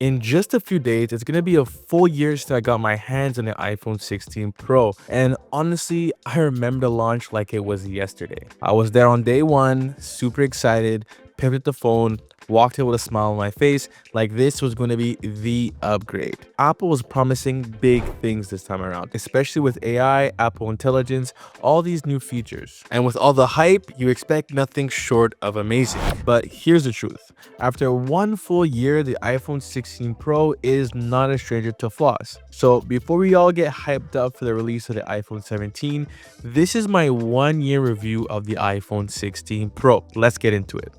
In just a few days, it's gonna be a full year since I got my hands on the iPhone 16 Pro. And honestly, I remember the launch like it was yesterday. I was there on day one, super excited, picked up the phone, walked in with a smile on my face, like this was going to be the upgrade. Apple was promising big things this time around, especially with AI, Apple Intelligence, all these new features. And with all the hype, you expect nothing short of amazing. But here's the truth. After one full year, the iPhone 16 Pro is not a stranger to flaws. So before we all get hyped up for the release of the iPhone 17, this is my 1 year review of the iPhone 16 Pro. Let's get into it.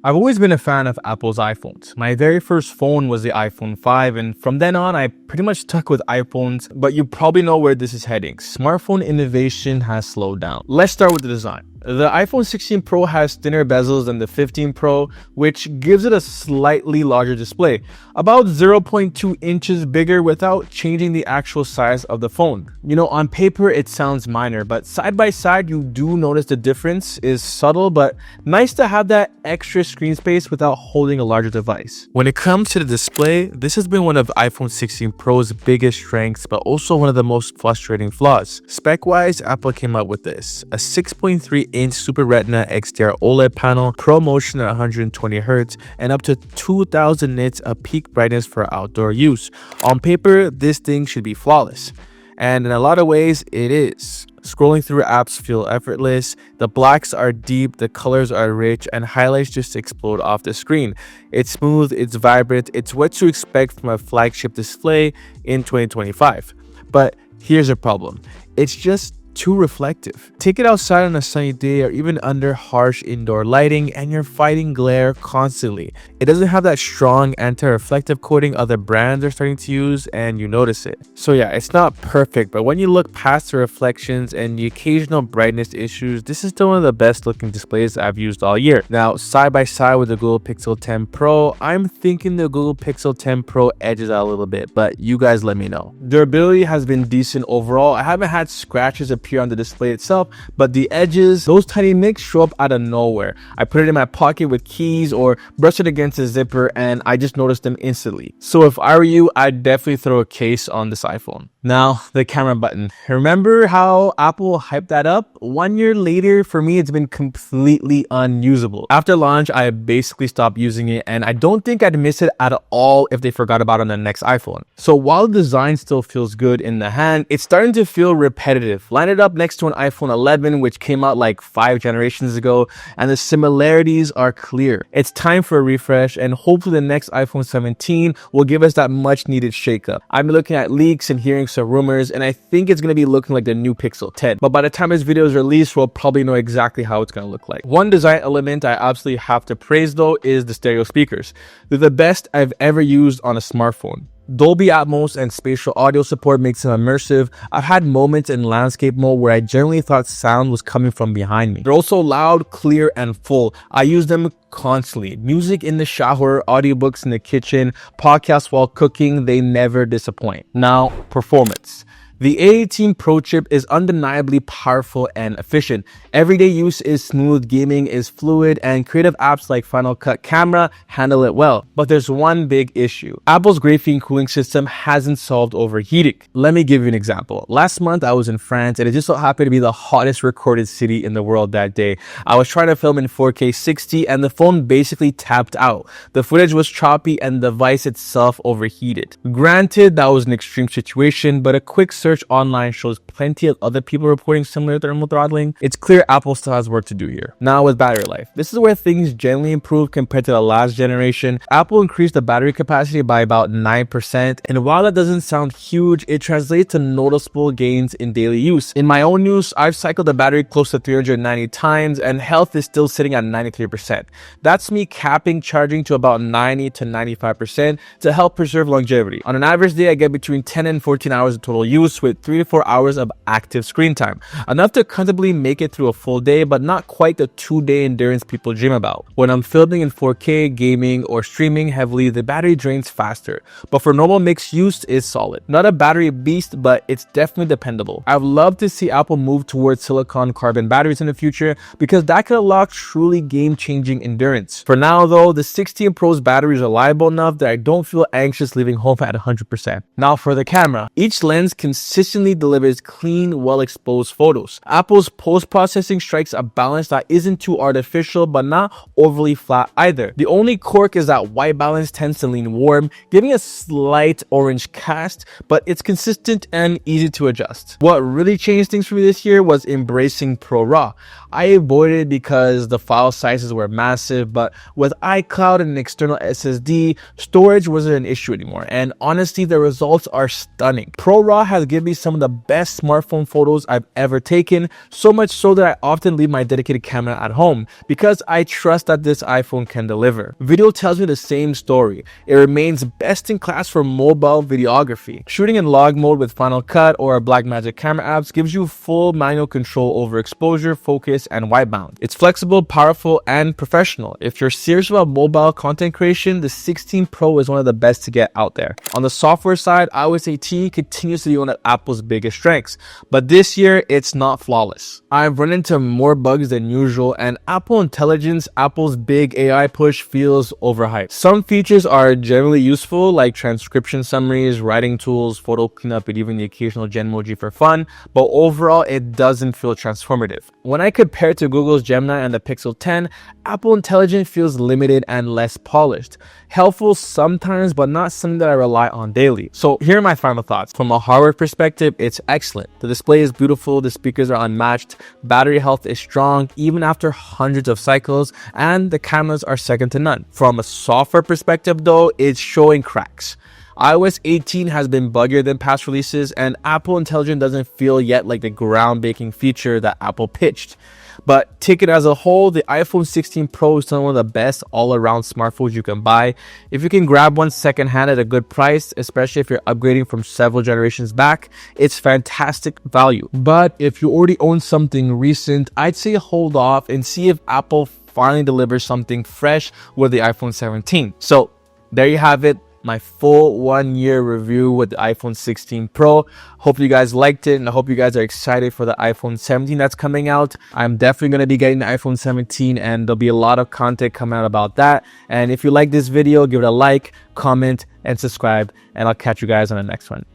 I've always been a fan of Apple's iPhones. My very first phone was the iPhone 5, and from then on, I pretty much stuck with iPhones, but you probably know where this is heading. Smartphone innovation has slowed down. Let's start with the design. The iPhone 16 Pro has thinner bezels than the 15 Pro, which gives it a slightly larger display, about 0.2 inches bigger without changing the actual size of the phone. You know, on paper, it sounds minor, but side by side, you do notice the difference is subtle, but nice to have that extra screen space without holding a larger device. When it comes to the display, this has been one of iPhone 16 Pro's biggest strengths, but also one of the most frustrating flaws. Spec-wise, Apple came up with this, a 6.3-inch Super Retina XDR OLED panel, ProMotion at 120 Hz, and up to 2000 nits of peak brightness for outdoor use. On paper, this thing should be flawless. And in a lot of ways, it is. Scrolling through apps feel effortless, the blacks are deep, the colors are rich, and highlights just explode off the screen. It's smooth, it's vibrant, it's what you expect from a flagship display in 2025. But here's a problem. It's just too reflective. Take it outside on a sunny day or even under harsh indoor lighting and you're fighting glare constantly. It doesn't have that strong anti-reflective coating other brands are starting to use and you notice it. So yeah, it's not perfect, but when you look past the reflections and the occasional brightness issues, this is still one of the best looking displays I've used all year. Now, side by side with the Google Pixel 10 Pro, I'm thinking the Google Pixel 10 Pro edges out a little bit, but you guys let me know. Durability has been decent overall. I haven't had scratches appear on the display itself, but the edges, those tiny nicks show up out of nowhere. I put it in my pocket with keys or brush it against a zipper and I just noticed them instantly. So if I were you, I'd definitely throw a case on this iPhone. Now, the camera button. Remember how Apple hyped that up? 1 year later, for me, it's been completely unusable. After launch, I basically stopped using it, and I don't think I'd miss it at all if they forgot about it on the next iPhone. So while the design still feels good in the hand, it's starting to feel repetitive. Line it up next to an iPhone 11, which came out like 5 generations ago, and the similarities are clear. It's time for a refresh, and hopefully the next iPhone 17 will give us that much needed shakeup. I've been looking at leaks and hearing some rumors, and I think it's going to be looking like the new Pixel 10. But by the time this video is released, we'll probably know exactly how it's going to look like. One design element I absolutely have to praise though is the stereo speakers. They're the best I've ever used on a smartphone. Dolby Atmos and spatial audio support makes them immersive. I've had moments in landscape mode where I generally thought sound was coming from behind me. They're also loud, clear, and full. I use them constantly. Music in the shower, audiobooks in the kitchen, podcasts while cooking, they never disappoint. Now, performance. The A18 Pro chip is undeniably powerful and efficient. Everyday use is smooth, gaming is fluid, and creative apps like Final Cut Camera handle it well. But there's one big issue. Apple's graphene cooling system hasn't solved overheating. Let me give you an example. Last month, I was in France, and it just so happened to be the hottest recorded city in the world that day. I was trying to film in 4K 60, and the phone basically tapped out. The footage was choppy, and the device itself overheated. Granted, that was an extreme situation, but a quick search online shows plenty of other people reporting similar thermal throttling. It's clear Apple still has work to do here. Now with battery life. This is where things generally improve compared to the last generation. Apple increased the battery capacity by about 9%, and while that doesn't sound huge, it translates to noticeable gains in daily use. In my own use, I've cycled the battery close to 390 times, and health is still sitting at 93%. That's me capping charging to about 90 to 95% to help preserve longevity. On an average day, I get between 10 and 14 hours of total use, photos with 3 to 4 hours of active screen time, enough to comfortably make it through a full day, but not quite the 2-day endurance people dream about. When I'm filming in 4K, gaming, or streaming heavily, the battery drains faster, but for normal mixed use, it's solid. Not a battery beast, but it's definitely dependable. I'd love to see Apple move towards silicon carbon batteries in the future, because that could unlock truly game-changing endurance. For now though, the 16 Pro's battery is reliable enough that I don't feel anxious leaving home at 100%. Now for the camera. Each lens consistently delivers clean, well-exposed photos. Apple's post-processing strikes a balance that isn't too artificial but not overly flat either. The only quirk is that white balance tends to lean warm, giving a slight orange cast, but it's consistent and easy to adjust. What really changed things for me this year was embracing Pro RAW. I avoided it because the file sizes were massive, but with iCloud and an external SSD, storage wasn't an issue anymore, and honestly the results are stunning. Pro RAW has given me some of the best smartphone photos I've ever taken, so much so that I often leave my dedicated camera at home because I trust that this iPhone can deliver. Video tells me the same story. It remains best in class for mobile videography. Shooting in log mode with Final Cut or Blackmagic camera apps gives you full manual control over exposure, focus, and white balance. It's flexible, powerful, and professional. If you're serious about mobile content creation, the 16 Pro is one of the best to get out there. On the software side, iOS 18 continues to be one of Apple's biggest strengths, but this year it's not flawless. I've run into more bugs than usual, and Apple Intelligence, Apple's big AI push, feels overhyped. Some features are generally useful, like transcription summaries, writing tools, photo cleanup, and even the occasional Genmoji for fun, but overall it doesn't feel transformative. When I compare it to Google's Gemini and the Pixel 10, Apple Intelligence feels limited and less polished. Helpful sometimes, but not something that I rely on daily. So here are my final thoughts. From a hardware perspective, it's excellent. The display is beautiful, the speakers are unmatched, battery health is strong even after hundreds of cycles, and the cameras are second to none. From a software perspective though, it's showing cracks. iOS 18 has been buggier than past releases, and Apple Intelligence doesn't feel yet like the groundbreaking feature that Apple pitched. But taken as a whole, the iPhone 16 Pro is still one of the best all-around smartphones you can buy. If you can grab one secondhand at a good price, especially if you're upgrading from several generations back, it's fantastic value. But if you already own something recent, I'd say hold off and see if Apple finally delivers something fresh with the iPhone 17. So there you have it. My full 1-year review with the iPhone 16 Pro. Hope you guys liked it, and I hope you guys are excited for the iPhone 17 that's coming out. I'm definitely going to be getting the iPhone 17, and there'll be a lot of content coming out about that. And if you like this video, give it a like, comment, and subscribe, and I'll catch you guys on the next one.